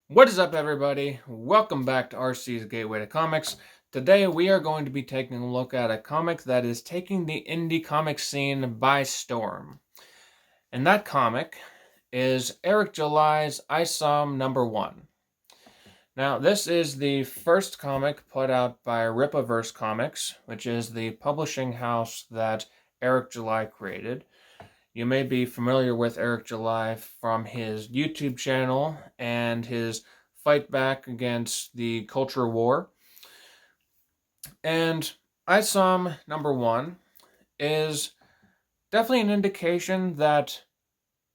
What is up, everybody? Welcome back to RC's Gateway to Comics. Today, we are going to be taking a look at a comic that is taking the indie comic scene by storm. And that comic is Eric July's ISOM #1. Now, this is the first comic put out by Rippaverse Comics, which is the publishing house that Eric July created. You may be familiar with Eric July from his YouTube channel and his fight back against the culture war. And ISOM #1 is definitely an indication that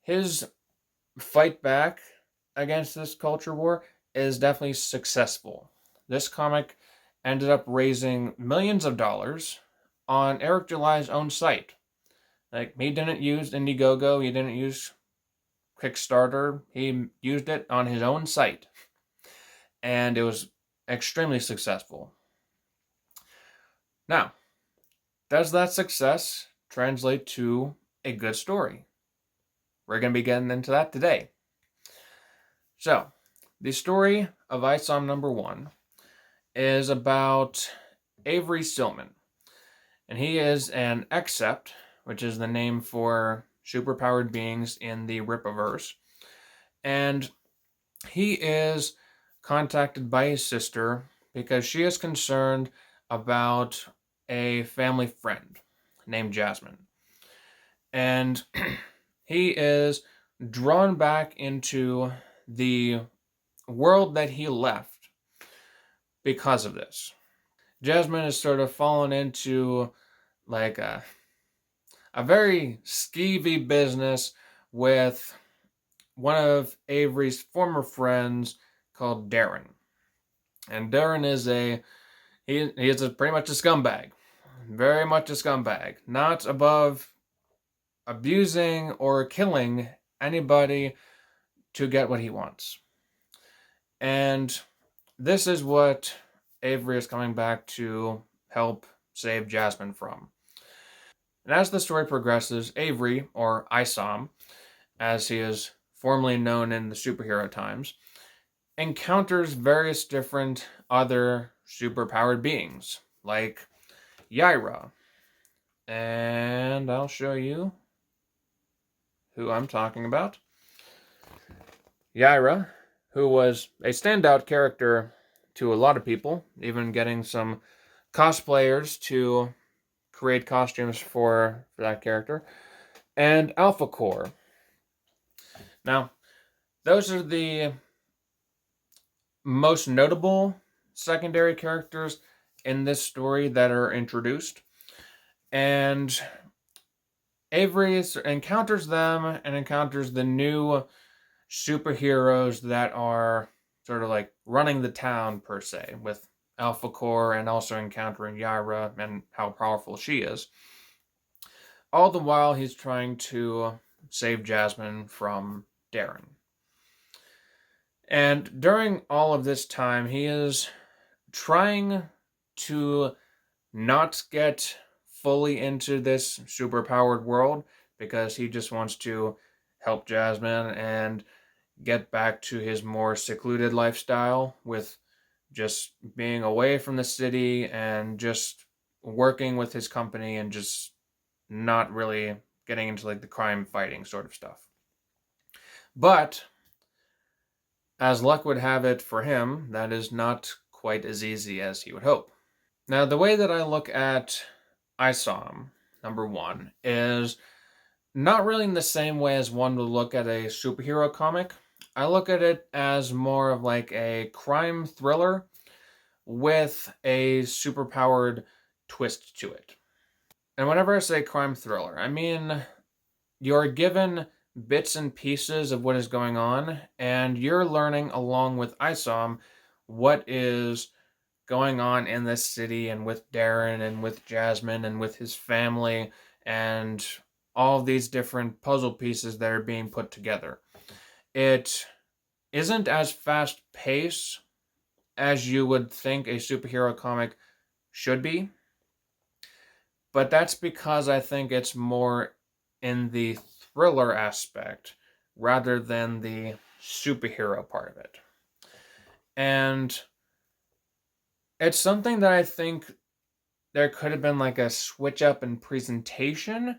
his fight back against this culture war is definitely successful. This comic ended up raising millions of dollars on Eric July's own site. Like, he didn't use Indiegogo, he didn't use Kickstarter, he used it on his own site. And it was extremely successful. Now, does that success translate to a good story? We're going to be getting into that today. So, the story of ISOM #1 is about Avery Silman. And he is an Accept, which is the name for superpowered beings in the Rippaverse. And he is contacted by his sister because she is concerned about a family friend named Jasmine. And he is drawn back into the world that he left because of this. Jasmine is sort of fallen into like a very skeevy business with one of Avery's former friends called Darren. And Darren is he is pretty much a scumbag. Very much a scumbag. Not above abusing or killing anybody to get what he wants. And this is what Avery is coming back to help save Jasmine from. And as the story progresses, Avery, or ISOM, as he is formerly known in the superhero times, encounters various different other superpowered beings, like Yara. And I'll show you who I'm talking about. Yara, who was a standout character to a lot of people, even getting some cosplayers to create costumes for that character, and Alphacore. Now, those are the most notable secondary characters in this story that are introduced. And Avery encounters them and encounters the new superheroes that are sort of like running the town, per se, with Alphacore, and also encountering Yara and how powerful she is. All the while, he's trying to save Jasmine from Darren. And during all of this time, he is trying to not get fully into this superpowered world because he just wants to help Jasmine and get back to his more secluded lifestyle with just being away from the city and just working with his company and just not really getting into like the crime fighting sort of stuff. But as luck would have it for him, that is not quite as easy as he would hope. Now, the way that I look at ISOM #1 is not really in the same way as one would look at a superhero comic. I look at it as more of like a crime thriller with a superpowered twist to it. And whenever I say crime thriller, I mean you're given bits and pieces of what is going on, and you're learning along with ISOM what is going on in this city and with Darren and with Jasmine and with his family and all of these different puzzle pieces that are being put together. It isn't as fast paced as you would think a superhero comic should be, but that's because I think it's more in the thriller aspect rather than the superhero part of it. And it's something that I think there could have been like a switch up in presentation,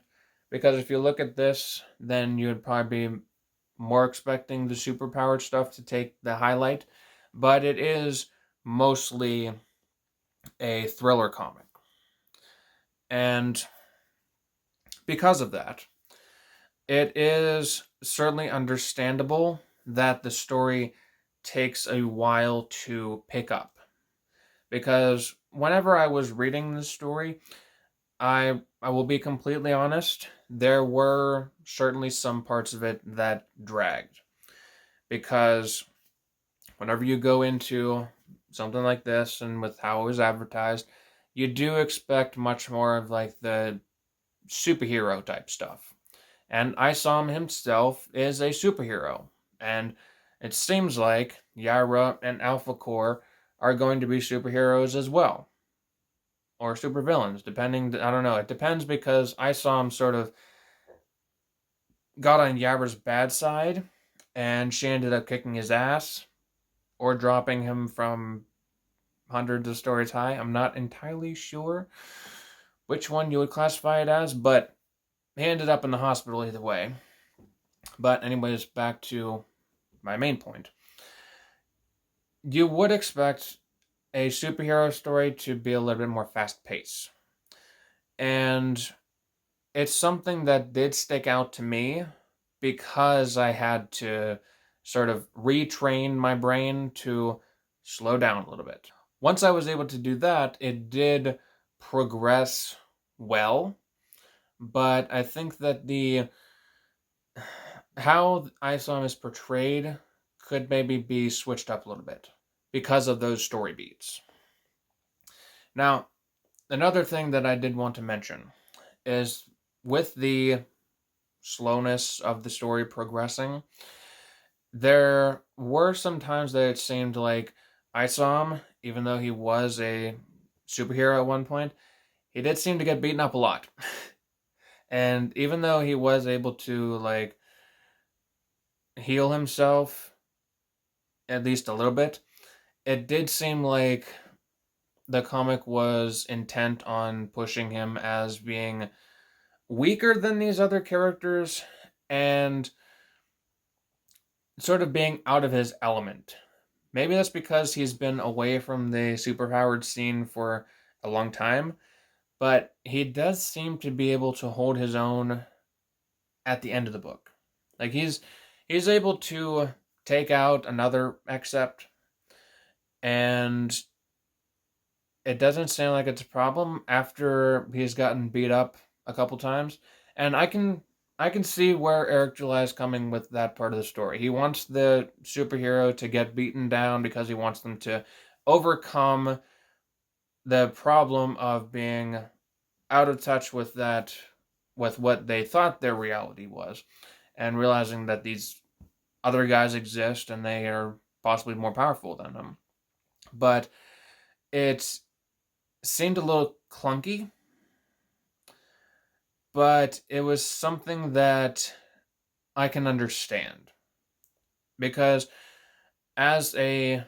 because if you look at this, then you would probably be more expecting the superpowered stuff to take the highlight, but it is mostly a thriller comic. And because of that, it is certainly understandable that the story takes a while to pick up. Because whenever I was reading this story, I will be completely honest, there were certainly some parts of it that dragged. Because whenever you go into something like this, and with how it was advertised, you do expect much more of like the superhero type stuff. And ISOM himself is a superhero. And it seems like Yara and Alphacore are going to be superheroes as well. Or supervillains, depending. I don't know. It depends, because ISOM sort of got on Yara's bad side, and she ended up kicking his ass or dropping him from hundreds of stories high. I'm not entirely sure which one you would classify it as, but he ended up in the hospital either way. But anyways, back to my main point. You would expect a superhero story to be a little bit more fast paced. And it's something that did stick out to me, because I had to sort of retrain my brain to slow down a little bit. Once I was able to do that, it did progress well, but I think that the how ISOM is portrayed could maybe be switched up a little bit because of those story beats. Now, another thing that I did want to mention is, with the slowness of the story progressing, there were some times that it seemed like ISOM, even though he was a superhero at one point, he did seem to get beaten up a lot. And even though he was able to like heal himself at least a little bit, it did seem like the comic was intent on pushing him as being weaker than these other characters, and sort of being out of his element. Maybe that's because he's been away from the superpowered scene for a long time, but he does seem to be able to hold his own at the end of the book. Like he's able to take out another Accept, and it doesn't sound like it's a problem after he's gotten beat up a couple times. And I can see where Eric July is coming with that part of the story. He wants the superhero to get beaten down because he wants them to overcome the problem of being out of touch with what they thought their reality was, and realizing that these other guys exist and they are possibly more powerful than them. But it seemed a little clunky, but it was something that I can understand, because as a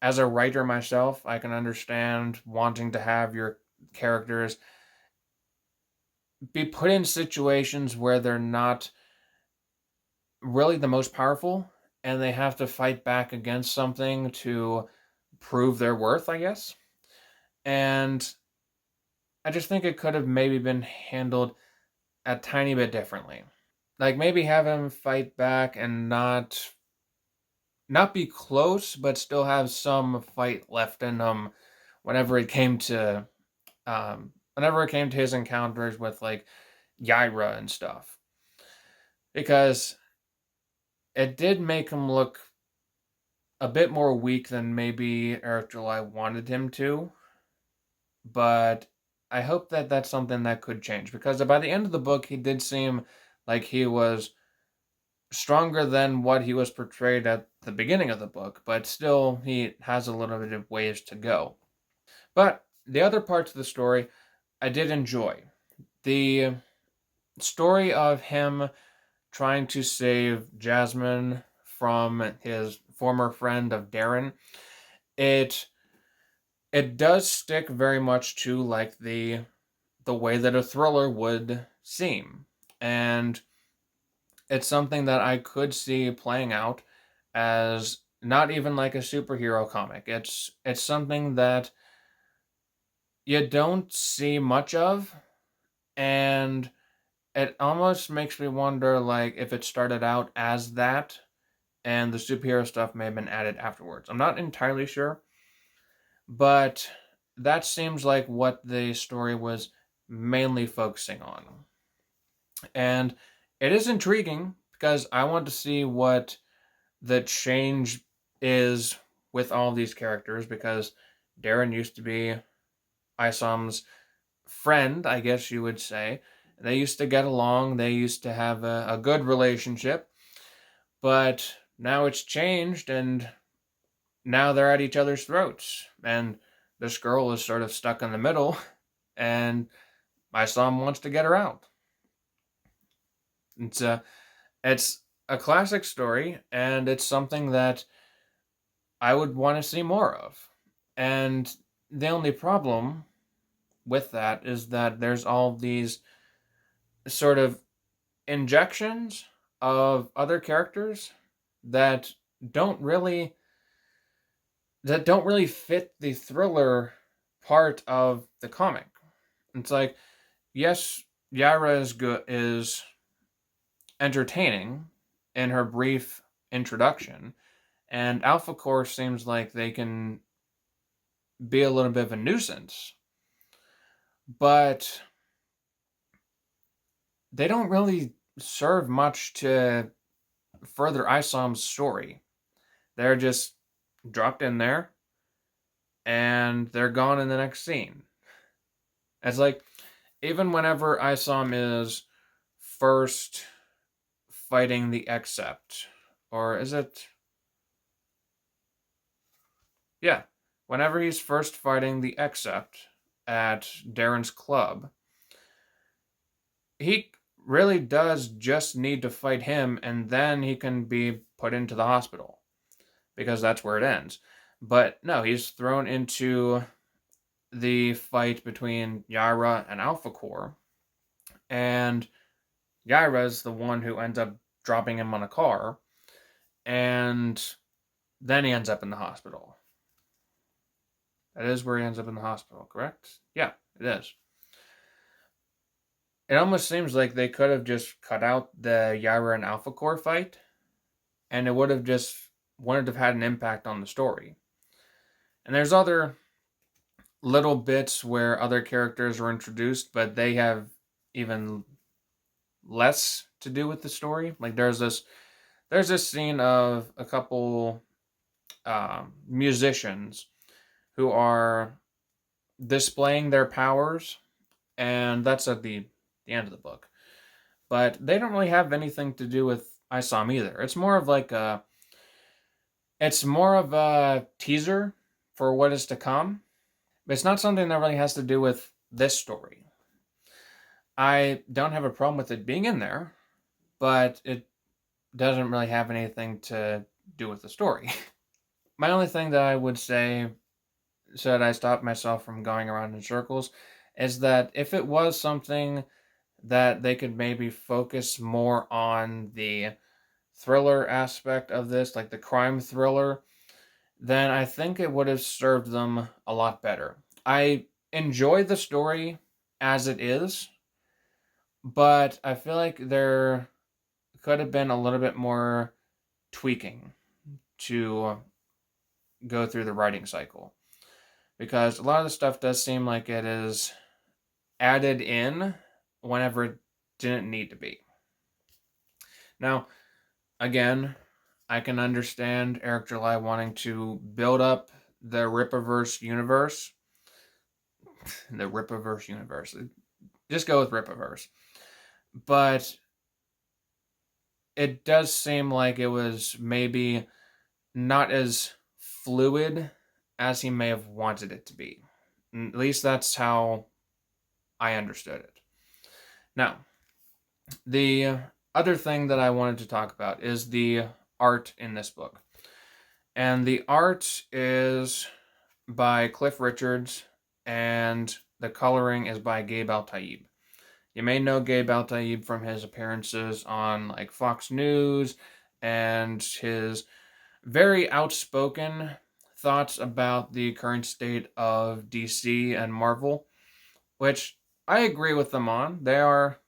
writer myself, I can understand wanting to have your characters be put in situations where they're not really the most powerful, and they have to fight back against something to prove their worth, I guess. And I just think it could have maybe been handled a tiny bit differently. Like maybe have him fight back and not be close, but still have some fight left in him whenever it came to his encounters with like Yara and stuff. Because it did make him look a bit more weak than maybe Eric July wanted him to, but I hope that that's something that could change, because by the end of the book, he did seem like he was stronger than what he was portrayed at the beginning of the book, but still, he has a little bit of ways to go. But the other parts of the story I did enjoy. The story of him trying to save Jasmine from his former friend of Darren, it does stick very much to like the way that a thriller would seem. And it's something that I could see playing out as not even like a superhero comic. It's something that you don't see much of, and it almost makes me wonder like if it started out as that and the superhero stuff may have been added afterwards. I'm not entirely sure, but that seems like what the story was mainly focusing on. And it is intriguing because I want to see what the change is with all of these characters, because Darren used to be Isom's friend, I guess you would say. They used to get along, they used to have a good relationship, but now it's changed, and now they're at each other's throats. And this girl is sort of stuck in the middle, and Isom wants to get her out. It's a, it's a classic story, and it's something that I would want to see more of. And the only problem with that is that there's all these sort of injections of other characters that don't really fit the thriller part of the comic. It's like, yes, Yara is entertaining in her brief introduction, and Alphacore seems like they can be a little bit of a nuisance, but they don't really serve much to further Isom's story. They're just dropped in there and they're gone in the next scene. It's like, even whenever Isom is first fighting the Accept, or is it? Yeah, whenever he's first fighting the Accept at Darren's club, he really does just need to fight him, and then he can be put into the hospital, because that's where it ends. But no, he's thrown into the fight between Yara and Alphacore, and Yara's the one who ends up dropping him on a car, and then he ends up in the hospital. That is where he ends up in the hospital, correct? Yeah, it is. It almost seems like they could have just cut out the Yara and Alphacore fight, and it wouldn't have had an impact on the story. And there's other little bits where other characters are introduced, but they have even less to do with the story. Like there's this scene of a couple musicians who are displaying their powers, and that's at the end of the book. But they don't really have anything to do with Isom either. It's more of a teaser for what is to come. But it's not something that really has to do with this story. I don't have a problem with it being in there, but it doesn't really have anything to do with the story. My only thing that I would say, so that I stop myself from going around in circles, is that if it was something that they could maybe focus more on the thriller aspect of this, like the crime thriller, then I think it would have served them a lot better. I enjoy the story as it is, but I feel like there could have been a little bit more tweaking to go through the writing cycle, because a lot of the stuff does seem like it is added in whenever it didn't need to be. Now, again, I can understand Eric July wanting to build up the Rippaverse universe. The Rippaverse universe. Just go with Rippaverse. But it does seem like it was maybe not as fluid as he may have wanted it to be. At least that's how I understood it. Now, the other thing that I wanted to talk about is the art in this book. And the art is by Cliff Richards, and the coloring is by Gabe Al-Taib. You may know Gabe Al-Taib from his appearances on like Fox News and his very outspoken thoughts about the current state of DC and Marvel, which I agree with them on. They are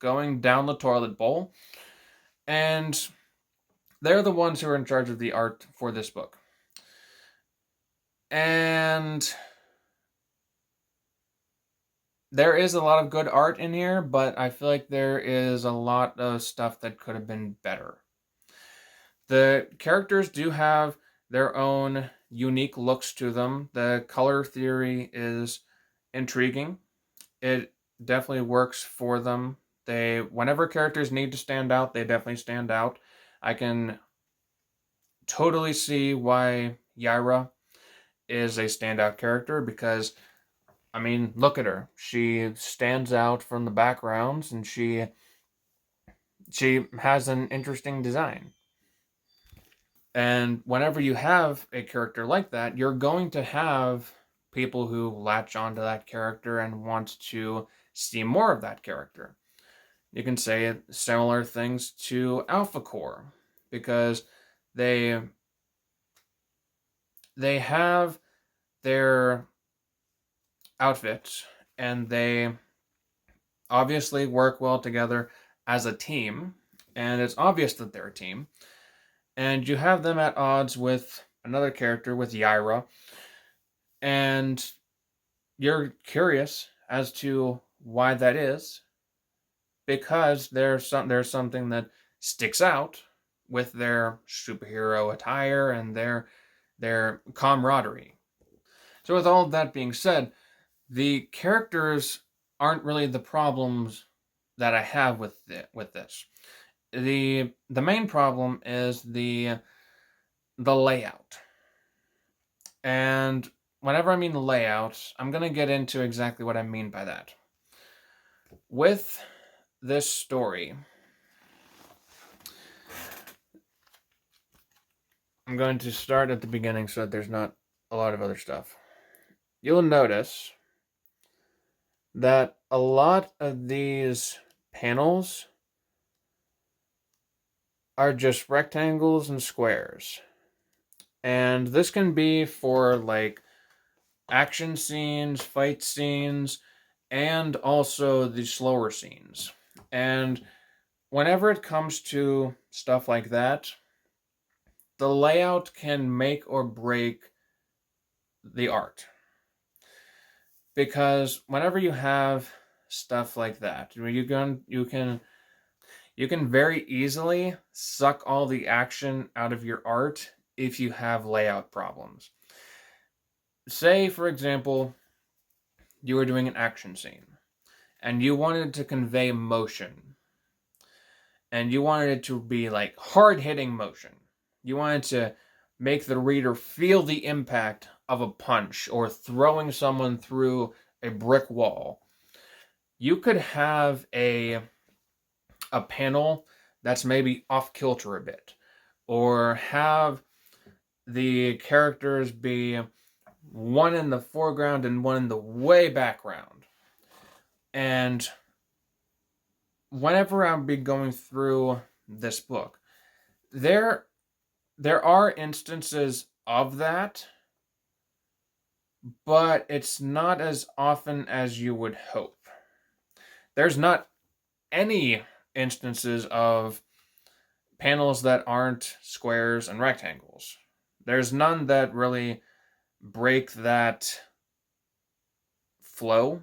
going down the toilet bowl, and they're the ones who are in charge of the art for this book. And there is a lot of good art in here, but I feel like there is a lot of stuff that could have been better. The characters do have their own unique looks to them. The color theory is intriguing. It definitely works for them. Whenever characters need to stand out, they definitely stand out. I can totally see why Yara is a standout character because, I mean, look at her. She stands out from the backgrounds, and she has an interesting design. And whenever you have a character like that, you're going to have people who latch onto that character and want to see more of that character. You can say similar things to Alphacore, because they have their outfits, and they obviously work well together as a team, and it's obvious that they're a team. And you have them at odds with another character, with Yara, and you're curious as to why that is, because there's something that sticks out with their superhero attire and their camaraderie. So with all of that being said, the characters aren't really the problems that I have with this. The main problem is the layout. And whenever I mean the layout, I'm going to get into exactly what I mean by that. With this story, I'm going to start at the beginning so that there's not a lot of other stuff. You'll notice that a lot of these panels are just rectangles and squares. And this can be for like action scenes, fight scenes, and also the slower scenes. And whenever it comes to stuff like that, the layout can make or break the art. Because whenever you have stuff like that, you can very easily suck all the action out of your art if you have layout problems. Say, for example, you were doing an action scene and you wanted to convey motion, and you wanted it to be like hard-hitting motion. You wanted to make the reader feel the impact of a punch or throwing someone through a brick wall. You could have a panel that's maybe off kilter a bit, or have the characters be one in the foreground and one in the way background. And whenever I'll be going through this book, there are instances of that, but it's not as often as you would hope. There's not any instances of panels that aren't squares and rectangles. There's none that really break that flow.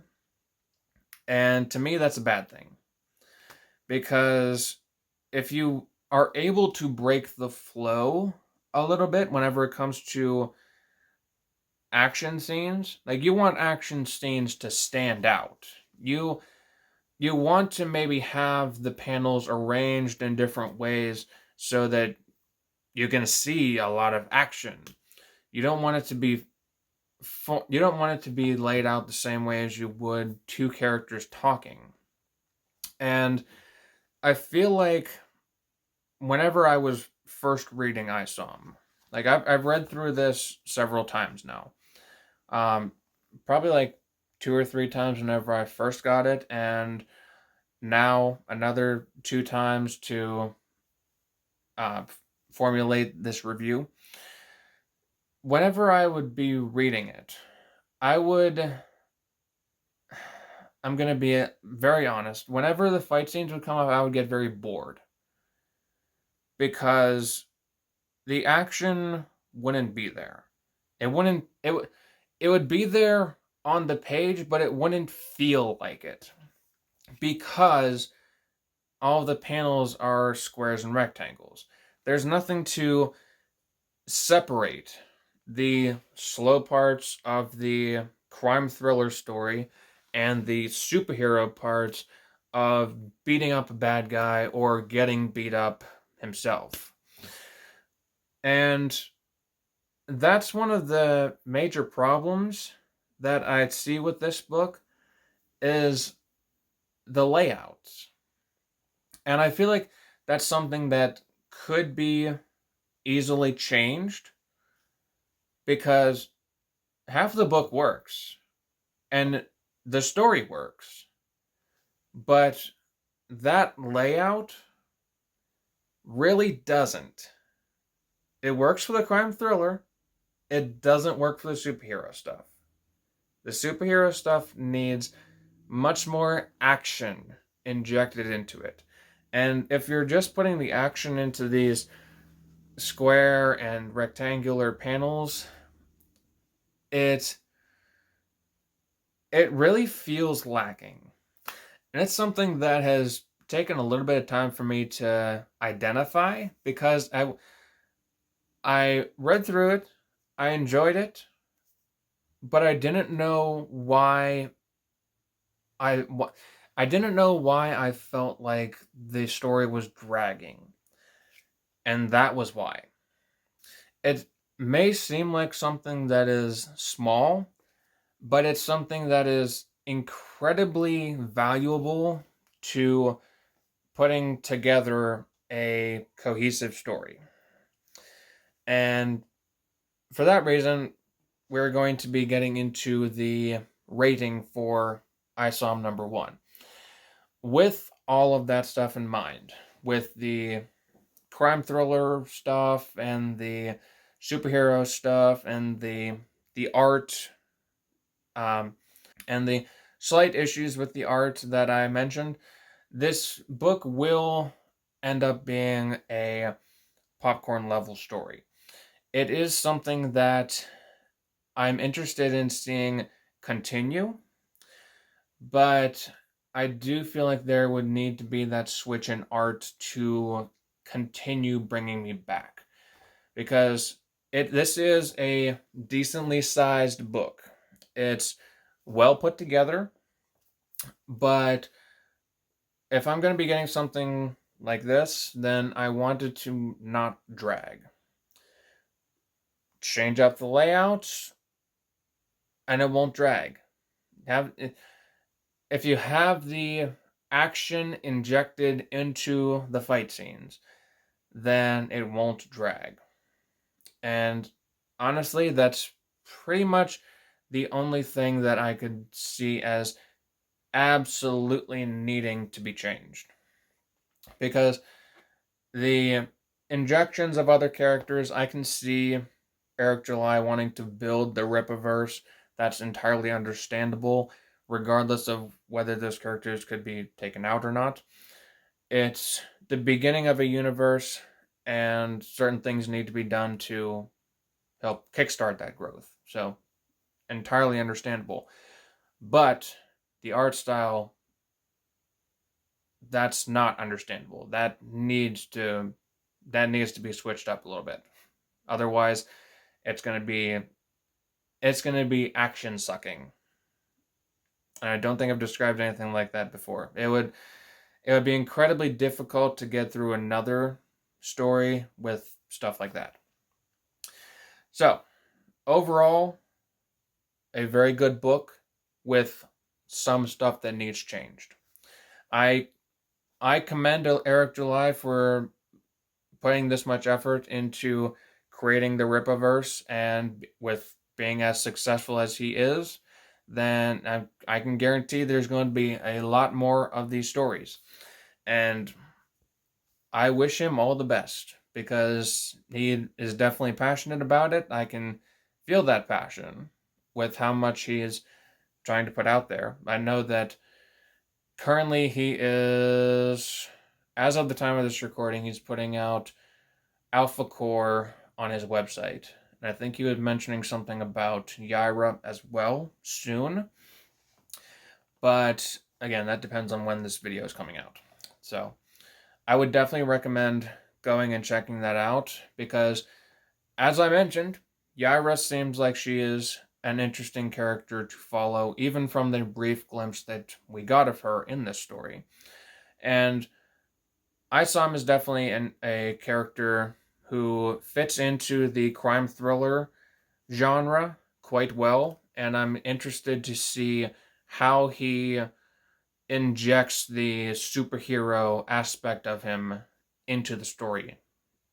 And to me, that's a bad thing. Because if you are able to break the flow a little bit whenever it comes to action scenes, like you want action scenes to stand out. You want to maybe have the panels arranged in different ways so that you can see a lot of action. You don't want it to be laid out the same way as you would two characters talking. And I feel like whenever I was first reading ISOM, Like I've read through this several times now. Um, Probably like 2 or 3 times whenever I first got it, and now another 2 times to uh, formulate this review. Whenever I would be reading it, I would. I'm gonna be very honest. Whenever the fight scenes would come up, I would get very bored because the action wouldn't be there. It wouldn't. It would be there on the page, but it wouldn't feel like it because all of the panels are squares and rectangles. There's nothing to separate the slow parts of the crime thriller story and the superhero parts of beating up a bad guy or getting beat up himself. And that's one of the major problems that I see with this book is the layouts. And I feel like that's something that could be easily changed because half of the book works and the story works. But that layout really doesn't. It works for the crime thriller. It doesn't work for the superhero stuff. The superhero stuff needs much more action injected into it. And if you're just putting the action into these square and rectangular panels, it really feels lacking. And it's something that has taken a little bit of time for me to identify because I read through it, I enjoyed it, but I didn't know why I I didn't know why I felt like the story was dragging. And that was why. It may seem like something that is small, but it's something that is incredibly valuable to putting together a cohesive story. And for that reason, we're going to be getting into the rating for ISOM number 1. With all of that stuff in mind, with the crime thriller stuff and the superhero stuff and the art um, and the slight issues with the art that I mentioned, this book will end up being a popcorn level story. It is something that I'm interested in seeing continue, but I do feel like there would need to be that switch in art to continue bringing me back because this is a decently sized book. It's well put together, but if I'm going to be getting something like this, then I want it to not drag. Change up the layouts, and it won't drag. If you have the action injected into the fight scenes, then it won't drag. And honestly, that's pretty much the only thing that I could see as absolutely needing to be changed. Because the injections of other characters, I can see Eric July wanting to build the Rippaverse. That's entirely understandable, regardless of whether those characters could be taken out or not. It's the beginning of a universe, and certain things need to be done to help kickstart that growth. So, entirely understandable. But the art style, that's not understandable. That needs to be switched up a little bit. Otherwise, it's going to be action sucking. And I don't think I've described anything like that before. It would be incredibly difficult to get through another story with stuff like that. So, overall, a very good book with some stuff that needs changed. I commend Eric July for putting this much effort into creating the Rippaverse, and with being as successful as he is, then I can guarantee there's going to be a lot more of these stories. And I wish him all the best because he is definitely passionate about it. I can feel that passion with how much he is trying to put out there. I know that currently he is, as of the time of this recording, he's putting out Alphacore on his website. And I think he was mentioning something about Yara as well soon. But again, that depends on when this video is coming out. So I would definitely recommend going and checking that out because, as I mentioned, Yara seems like she is an interesting character to follow, even from the brief glimpse that we got of her in this story. And ISOM is definitely a character who fits into the crime thriller genre quite well, and I'm interested to see how he injects the superhero aspect of him into the story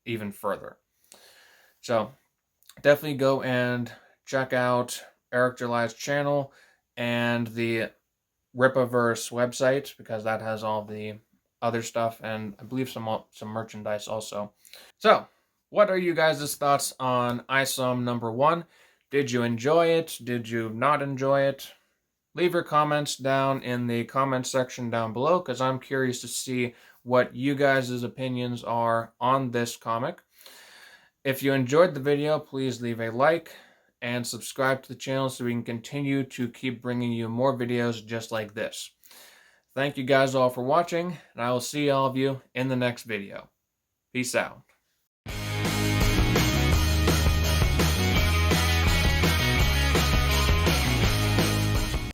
even further. So definitely go and check out Eric July's channel and the Rippaverse website because that has all the other stuff and I believe some merchandise also. So, what are you guys' thoughts on ISOM number 1? Did you enjoy it? Did you not enjoy it? Leave your comments down in the comment section down below because I'm curious to see what you guys' opinions are on this comic. If you enjoyed the video, please leave a like and subscribe to the channel so we can continue to keep bringing you more videos just like this. Thank you guys all for watching, and I will see all of you in the next video. Peace out.